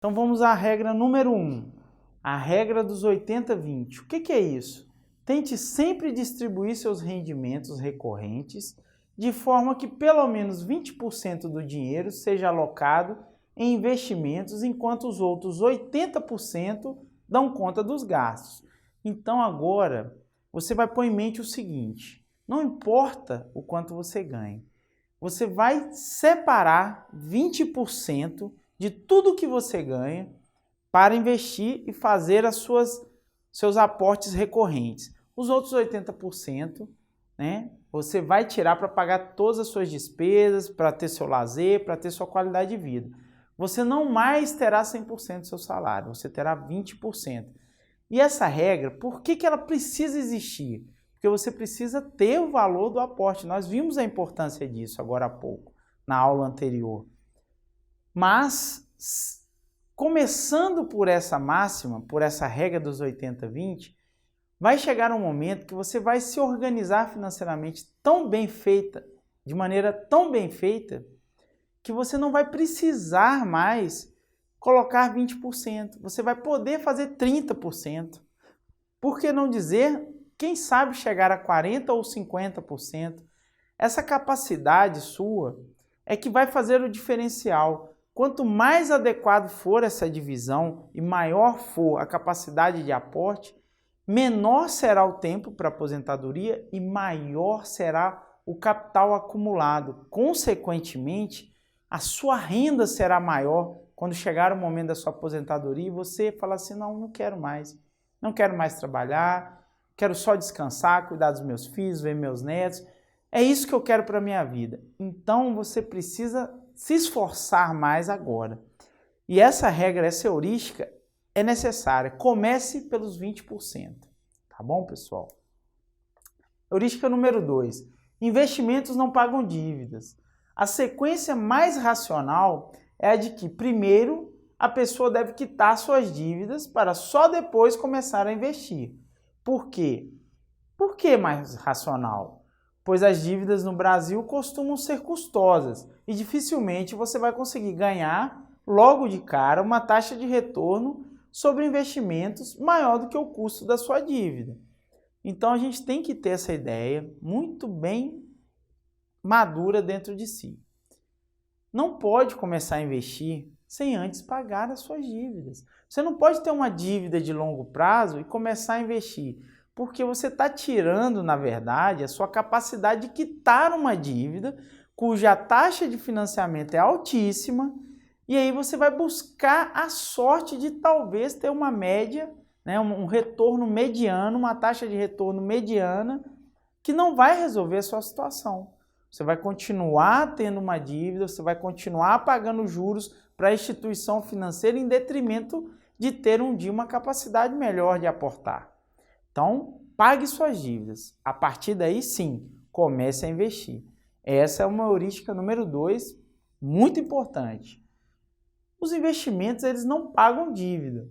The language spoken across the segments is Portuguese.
Então vamos à regra número 1, a regra dos 80-20. O que é isso? Tente sempre distribuir seus rendimentos recorrentes de forma que pelo menos 20% do dinheiro seja alocado em investimentos, enquanto os outros 80% dão conta dos gastos. Então agora você vai pôr em mente o seguinte: não importa o quanto você ganha, você vai separar 20% de tudo que você ganha para investir e fazer seus aportes recorrentes. Os outros 80%, né, você vai tirar para pagar todas as suas despesas, para ter seu lazer, para ter sua qualidade de vida. Você não mais terá 100% do seu salário, você terá 20%. E essa regra, por que ela precisa existir? Porque você precisa ter o valor do aporte. Nós vimos a importância disso agora há pouco, na aula anterior. Mas, começando por essa máxima, por essa regra dos 80-20, vai chegar um momento que você vai se organizar financeiramente tão bem feita, de maneira tão bem feita, que você não vai precisar mais colocar 20%. Você vai poder fazer 30%. Por que não dizer, quem sabe chegar a 40% ou 50%? Essa capacidade sua é que vai fazer o diferencial. Quanto mais adequado for essa divisão e maior for a capacidade de aporte, menor será o tempo para a aposentadoria e maior será o capital acumulado. Consequentemente, a sua renda será maior quando chegar o momento da sua aposentadoria e você falar assim: não quero mais trabalhar, quero só descansar, cuidar dos meus filhos, ver meus netos. É isso que eu quero para a minha vida. Então você precisa se esforçar mais agora. E essa regra, essa heurística é necessária. Comece pelos 20%. Tá bom, pessoal? Heurística número 2. Investimentos não pagam dívidas. A sequência mais racional é a de que, primeiro, a pessoa deve quitar suas dívidas para só depois começar a investir. Por quê? Por que mais racional? Pois as dívidas no Brasil costumam ser custosas e dificilmente você vai conseguir ganhar logo de cara uma taxa de retorno sobre investimentos maior do que o custo da sua dívida. Então a gente tem que ter essa ideia muito bem madura dentro de si. Não pode começar a investir sem antes pagar as suas dívidas. Você não pode ter uma dívida de longo prazo e começar a investir, porque você está tirando, na verdade, a sua capacidade de quitar uma dívida cuja taxa de financiamento é altíssima, e aí você vai buscar a sorte de talvez ter uma média, né, um retorno mediano, uma taxa de retorno mediana, que não vai resolver a sua situação. Você vai continuar tendo uma dívida, você vai continuar pagando juros para a instituição financeira em detrimento de ter um dia uma capacidade melhor de aportar. Então, pague suas dívidas. A partir daí, sim, comece a investir. Essa é uma heurística número 2, muito importante. Os investimentos, eles não pagam dívida.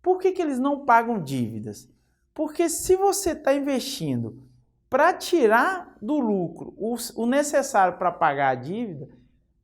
Por que eles não pagam dívidas? Porque se você está investindo para tirar do lucro o necessário para pagar a dívida,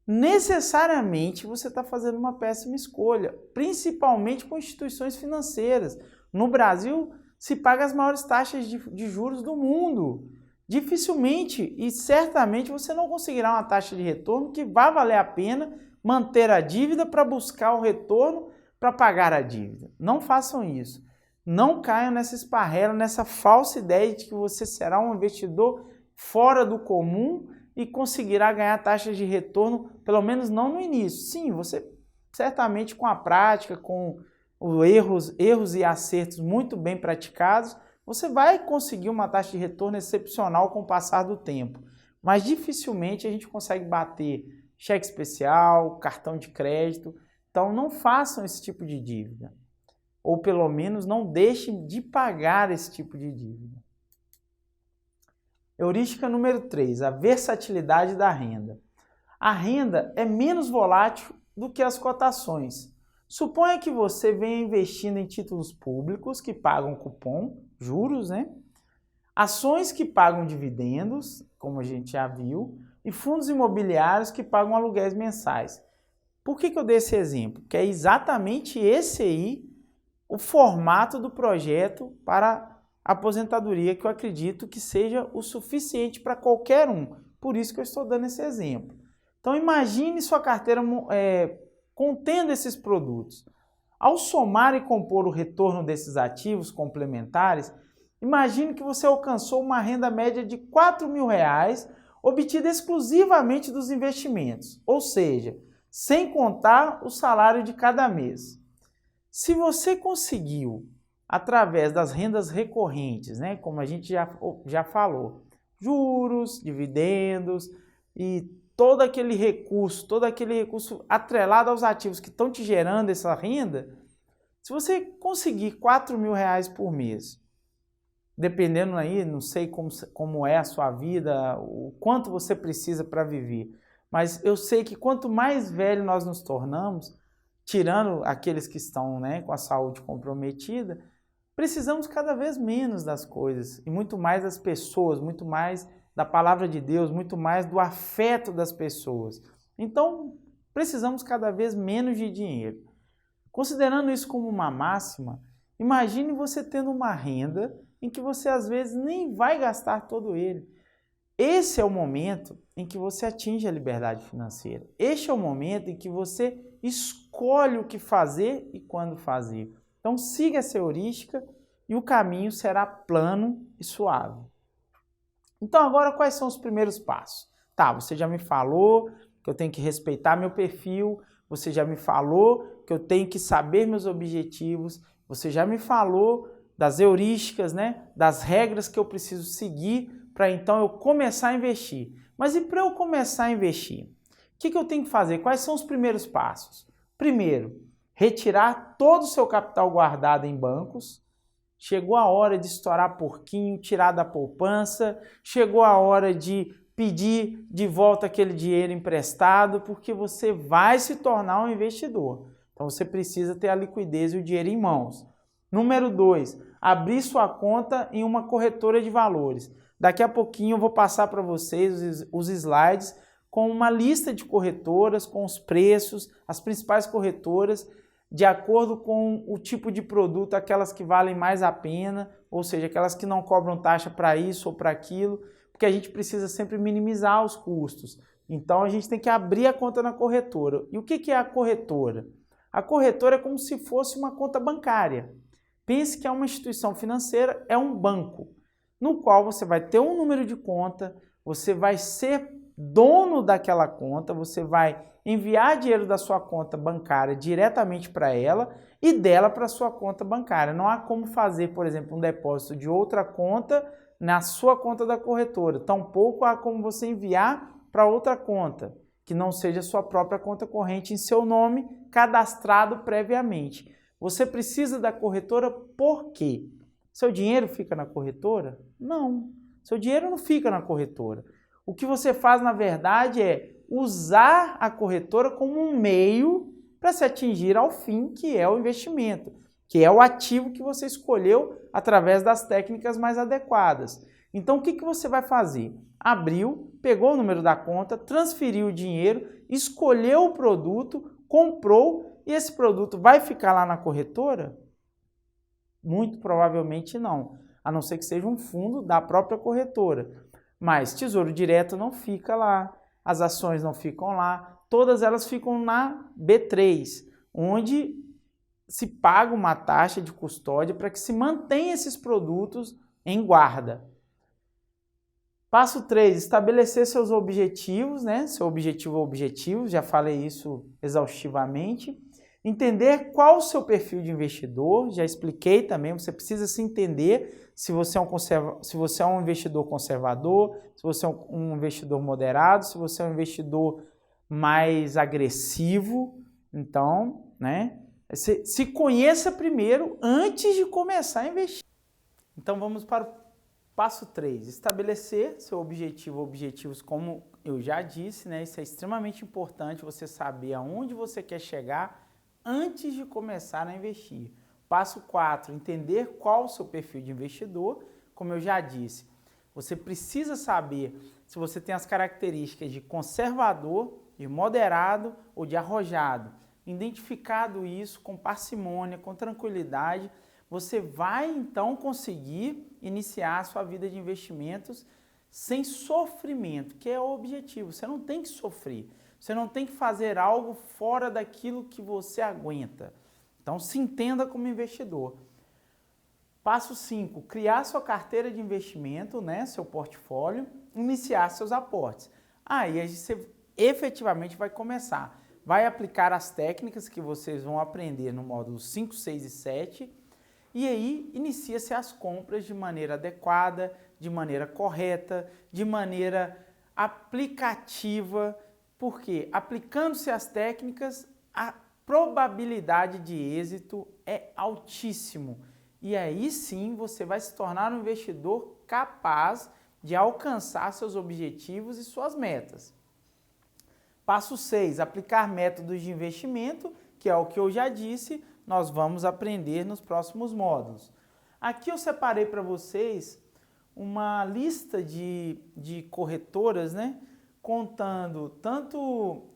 necessariamente você está fazendo uma péssima escolha, principalmente com instituições financeiras. No Brasil, se paga as maiores taxas de juros do mundo. Dificilmente e certamente você não conseguirá uma taxa de retorno que vá valer a pena manter a dívida para buscar o retorno para pagar a dívida. Não façam isso. Não caiam nessa esparrela, nessa falsa ideia de que você será um investidor fora do comum e conseguirá ganhar taxas de retorno, pelo menos não no início. Sim, você certamente com a prática, com os erros e acertos muito bem praticados, você vai conseguir uma taxa de retorno excepcional com o passar do tempo. Mas dificilmente a gente consegue bater cheque especial, cartão de crédito. Então não façam esse tipo de dívida. Ou pelo menos não deixem de pagar esse tipo de dívida. Heurística número 3, a versatilidade da renda. A renda é menos volátil do que as cotações. Suponha que você venha investindo em títulos públicos que pagam cupom, juros, né? Ações que pagam dividendos, como a gente já viu, e fundos imobiliários que pagam aluguéis mensais. Por que eu dei esse exemplo? Porque é exatamente esse aí o formato do projeto para a aposentadoria, que eu acredito que seja o suficiente para qualquer um. Por isso que eu estou dando esse exemplo. Então imagine sua carteira contendo esses produtos. Ao somar e compor o retorno desses ativos complementares, imagine que você alcançou uma renda média de R$4.000, obtida exclusivamente dos investimentos, ou seja, sem contar o salário de cada mês. Se você conseguiu, através das rendas recorrentes, né, como a gente já falou, juros, dividendos e todo aquele recurso atrelado aos ativos que estão te gerando essa renda, se você conseguir R$4.000 por mês, dependendo aí, não sei como é a sua vida, o quanto você precisa para viver, mas eu sei que quanto mais velho nós nos tornamos, tirando aqueles que estão, né, com a saúde comprometida, precisamos cada vez menos das coisas e muito mais das pessoas, muito mais da palavra de Deus, muito mais do afeto das pessoas. Então, precisamos cada vez menos de dinheiro. Considerando isso como uma máxima, imagine você tendo uma renda em que você às vezes nem vai gastar todo ele. Esse é o momento em que você atinge a liberdade financeira. Este é o momento em que você escolhe o que fazer e quando fazer. Então siga essa heurística e o caminho será plano e suave. Então agora quais são os primeiros passos? Tá, você já me falou que eu tenho que respeitar meu perfil, você já me falou que eu tenho que saber meus objetivos, você já me falou das heurísticas, né, das regras que eu preciso seguir para então eu começar a investir. Mas e para eu começar a investir? O que eu tenho que fazer? Quais são os primeiros passos? Primeiro, retirar todo o seu capital guardado em bancos. Chegou a hora de estourar porquinho, tirar da poupança. Chegou a hora de pedir de volta aquele dinheiro emprestado, porque você vai se tornar um investidor. Então você precisa ter a liquidez e o dinheiro em mãos. Número 2, abrir sua conta em uma corretora de valores. Daqui a pouquinho eu vou passar para vocês os slides com uma lista de corretoras, com os preços, as principais corretoras, de acordo com o tipo de produto, aquelas que valem mais a pena, ou seja, aquelas que não cobram taxa para isso ou para aquilo, porque a gente precisa sempre minimizar os custos. Então a gente tem que abrir a conta na corretora. E o que é a corretora? A corretora é como se fosse uma conta bancária. Pense que é uma instituição financeira, é um banco, no qual você vai ter um número de conta, você vai ser dono daquela conta, você vai enviar dinheiro da sua conta bancária diretamente para ela e dela para a sua conta bancária. Não há como fazer, por exemplo, um depósito de outra conta na sua conta da corretora. Tampouco há como você enviar para outra conta, que não seja sua própria conta corrente em seu nome, cadastrado previamente. Você precisa da corretora por quê? Seu dinheiro fica na corretora? Não, seu dinheiro não fica na corretora. O que você faz, na verdade, é usar a corretora como um meio para se atingir ao fim, que é o investimento, que é o ativo que você escolheu através das técnicas mais adequadas. Então, o que você vai fazer? Abriu, pegou o número da conta, transferiu o dinheiro, escolheu o produto, comprou e esse produto vai ficar lá na corretora? Muito provavelmente não, a não ser que seja um fundo da própria corretora. Mas Tesouro Direto não fica lá, as ações não ficam lá, todas elas ficam na B3, onde se paga uma taxa de custódia para que se mantenha esses produtos em guarda. Passo 3, estabelecer seus objetivos, né? Seu objetivo é objetivo, já falei isso exaustivamente. Entender qual o seu perfil de investidor, já expliquei também, você precisa se entender se você é um investidor conservador, se você é um investidor moderado, se você é um investidor mais agressivo. Então, né? Se conheça primeiro antes de começar a investir. Então vamos para o passo 3, estabelecer seu objetivo, objetivos como eu já disse, né? Isso é extremamente importante, você saber aonde você quer chegar antes de começar a investir. Passo 4, entender qual o seu perfil de investidor. Como eu já disse, você precisa saber se você tem as características de conservador, de moderado ou de arrojado. Identificado isso com parcimônia, com tranquilidade, você vai então conseguir iniciar a sua vida de investimentos sem sofrimento, que é o objetivo. Você não tem que sofrer, você não tem que fazer algo fora daquilo que você aguenta. Então se entenda como investidor. Passo 5, criar sua carteira de investimento, né, seu portfólio, iniciar seus aportes. Aí você efetivamente vai começar. Vai aplicar as técnicas que vocês vão aprender no módulo 5, 6 e 7 e aí inicia-se as compras de maneira adequada, de maneira correta, de maneira aplicativa, porque aplicando-se as técnicas, a probabilidade de êxito é altíssimo. E aí sim você vai se tornar um investidor capaz de alcançar seus objetivos e suas metas. Passo 6, aplicar métodos de investimento, que é o que eu já disse, nós vamos aprender nos próximos módulos. Aqui eu separei para vocês uma lista de corretoras, né, contando tanto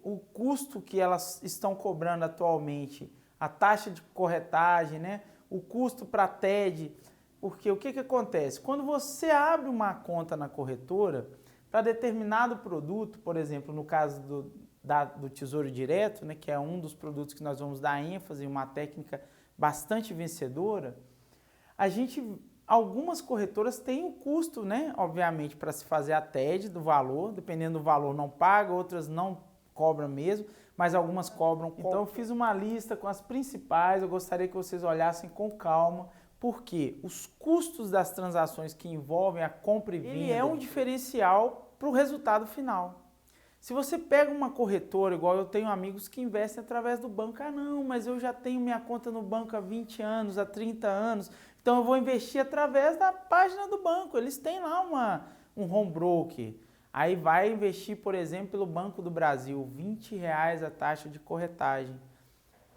o custo que elas estão cobrando atualmente, a taxa de corretagem, né, o custo para TED, porque o que acontece? Quando você abre uma conta na corretora, para determinado produto, por exemplo, no caso do Tesouro Direto, né, que é um dos produtos que nós vamos dar ênfase, uma técnica bastante vencedora, algumas corretoras têm um custo, né, obviamente, para se fazer a TED do valor, dependendo do valor não paga, outras não cobram mesmo, mas algumas cobram. Então eu fiz uma lista com as principais, eu gostaria que vocês olhassem com calma, porque os custos das transações que envolvem a compra e venda, ele é um diferencial para o resultado final. Se você pega uma corretora, igual eu tenho amigos que investem através do banco, não, mas eu já tenho minha conta no banco há 20 anos, há 30 anos, então eu vou investir através da página do banco, eles têm lá um home broker. Aí vai investir, por exemplo, pelo Banco do Brasil, R$20 a taxa de corretagem.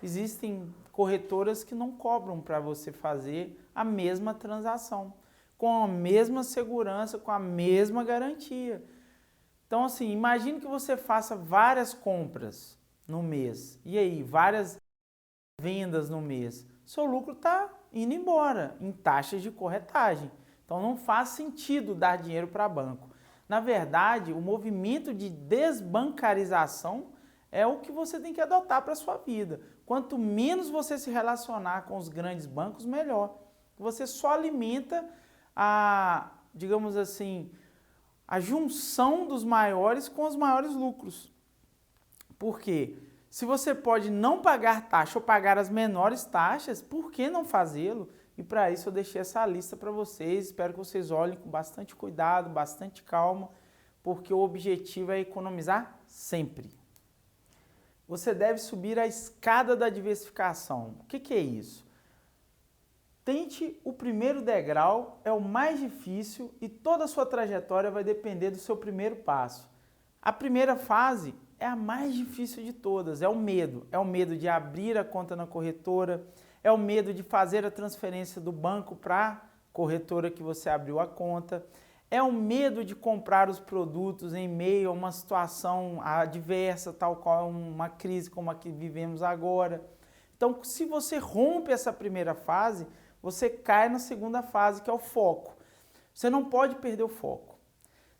Existem corretoras que não cobram para você fazer a mesma transação, com a mesma segurança, com a mesma garantia. Então, assim, imagine que você faça várias compras no mês, e aí, várias vendas no mês. Seu lucro está indo embora em taxas de corretagem. Então, não faz sentido dar dinheiro para banco. Na verdade, o movimento de desbancarização é o que você tem que adotar para a sua vida. Quanto menos você se relacionar com os grandes bancos, melhor. Você só alimenta digamos assim, a junção dos maiores com os maiores lucros. Por quê? Se você pode não pagar taxa ou pagar as menores taxas, por que não fazê-lo? E para isso eu deixei essa lista para vocês, espero que vocês olhem com bastante cuidado, bastante calma, porque o objetivo é economizar sempre. Você deve subir a escada da diversificação. O que é isso? Tente o primeiro degrau, é o mais difícil e toda a sua trajetória vai depender do seu primeiro passo. A primeira fase é a mais difícil de todas, é o medo. É o medo de abrir a conta na corretora, é o medo de fazer a transferência do banco para a corretora que você abriu a conta, é o medo de comprar os produtos em meio a uma situação adversa, tal qual uma crise como a que vivemos agora. Então, se você rompe essa primeira fase, você cai na segunda fase, que é o foco. Você não pode perder o foco.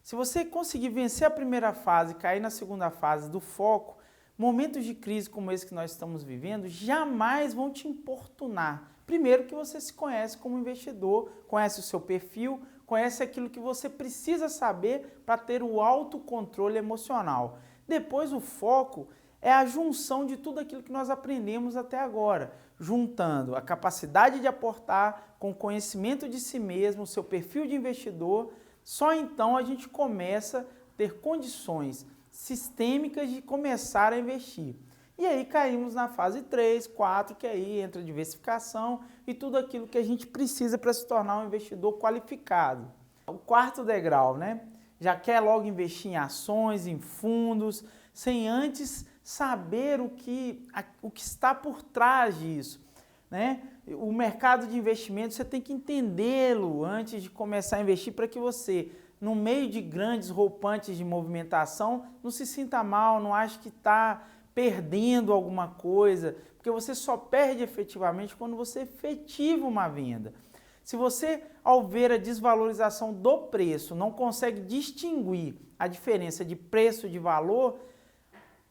Se você conseguir vencer a primeira fase e cair na segunda fase do foco, momentos de crise como esse que nós estamos vivendo jamais vão te importunar. Primeiro que você se conhece como investidor, conhece o seu perfil, conhece aquilo que você precisa saber para ter o autocontrole emocional. Depois o foco é a junção de tudo aquilo que nós aprendemos até agora, juntando a capacidade de aportar com o conhecimento de si mesmo, o seu perfil de investidor. Só então a gente começa a ter condições sistêmicas de começar a investir. E aí caímos na fase 3, 4, que aí entra a diversificação e tudo aquilo que a gente precisa para se tornar um investidor qualificado. O quarto degrau, né? Já quer logo investir em ações, em fundos, sem antes saber o que está por trás disso, né? O mercado de investimento você tem que entendê-lo antes de começar a investir para que você no meio de grandes rompantes de movimentação, não se sinta mal, não ache que está perdendo alguma coisa, porque você só perde efetivamente quando você efetiva uma venda. Se você, ao ver a desvalorização do preço, não consegue distinguir a diferença de preço e de valor,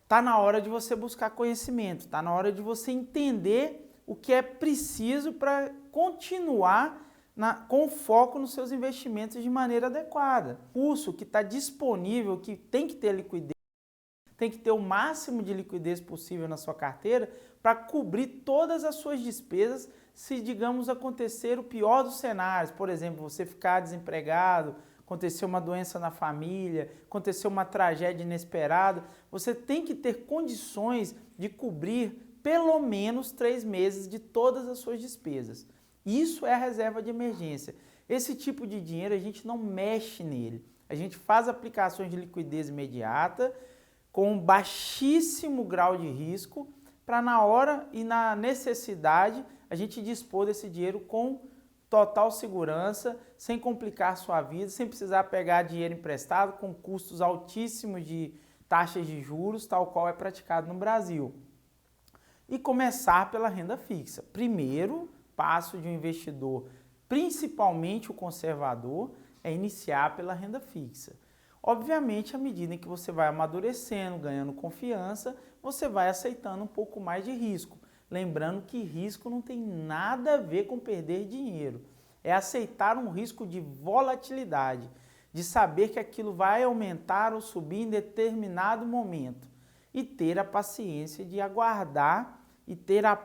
está na hora de você buscar conhecimento, está na hora de você entender o que é preciso para continuar com foco nos seus investimentos de maneira adequada. Curso que está disponível, que tem que ter liquidez, tem que ter o máximo de liquidez possível na sua carteira para cobrir todas as suas despesas se, digamos, acontecer o pior dos cenários. Por exemplo, você ficar desempregado, acontecer uma doença na família, acontecer uma tragédia inesperada, você tem que ter condições de cobrir pelo menos 3 meses de todas as suas despesas. Isso é a reserva de emergência. Esse tipo de dinheiro a gente não mexe nele. A gente faz aplicações de liquidez imediata com baixíssimo grau de risco para na hora e na necessidade a gente dispor desse dinheiro com total segurança, sem complicar sua vida, sem precisar pegar dinheiro emprestado com custos altíssimos de taxas de juros, tal qual é praticado no Brasil. E começar pela renda fixa. Primeiro passo de um investidor, principalmente o conservador, é iniciar pela renda fixa. Obviamente, à medida em que você vai amadurecendo, ganhando confiança, você vai aceitando um pouco mais de risco. Lembrando que risco não tem nada a ver com perder dinheiro. É aceitar um risco de volatilidade, de saber que aquilo vai aumentar ou subir em determinado momento e ter a paciência de aguardar e ter a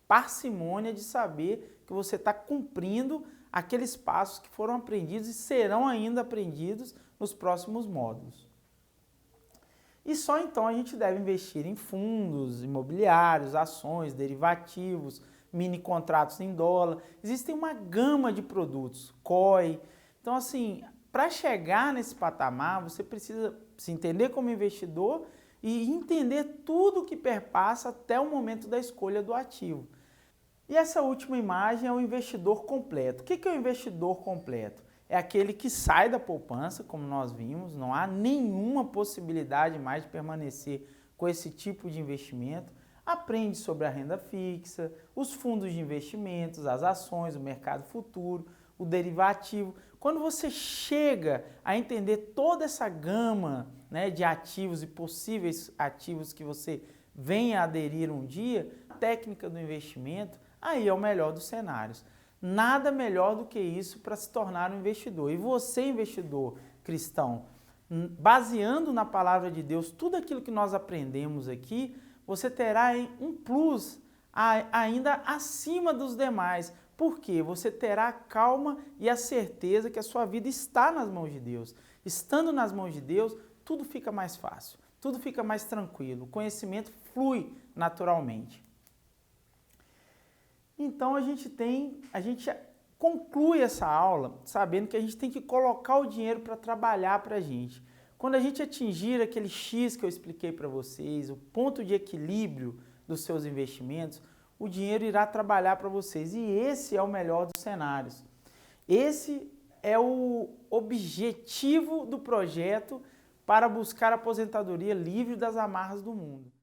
parcimônia de saber que você está cumprindo aqueles passos que foram aprendidos e serão ainda aprendidos nos próximos módulos. E só então a gente deve investir em fundos imobiliários, ações, derivativos, mini contratos em dólar. Existem uma gama de produtos, COI. Então, assim, para chegar nesse patamar, você precisa se entender como investidor e entender tudo que perpassa até o momento da escolha do ativo. E essa última imagem é o investidor completo. O que é o investidor completo? É aquele que sai da poupança, como nós vimos, não há nenhuma possibilidade mais de permanecer com esse tipo de investimento, aprende sobre a renda fixa, os fundos de investimentos, as ações, o mercado futuro, o derivativo. Quando você chega a entender toda essa gama, né, de ativos e possíveis ativos que você venha a aderir um dia, a técnica do investimento, aí é o melhor dos cenários. Nada melhor do que isso para se tornar um investidor. E você, investidor cristão, baseando na palavra de Deus tudo aquilo que nós aprendemos aqui, você terá um plus ainda acima dos demais. Por quê? Você terá a calma e a certeza que a sua vida está nas mãos de Deus. Estando nas mãos de Deus, tudo fica mais fácil, tudo fica mais tranquilo, o conhecimento flui naturalmente. Então a gente conclui essa aula sabendo que a gente tem que colocar o dinheiro para trabalhar para a gente. Quando a gente atingir aquele X que eu expliquei para vocês, o ponto de equilíbrio dos seus investimentos, o dinheiro irá trabalhar para vocês. E esse é o melhor dos cenários. Esse é o objetivo do projeto para buscar a aposentadoria livre das amarras do mundo.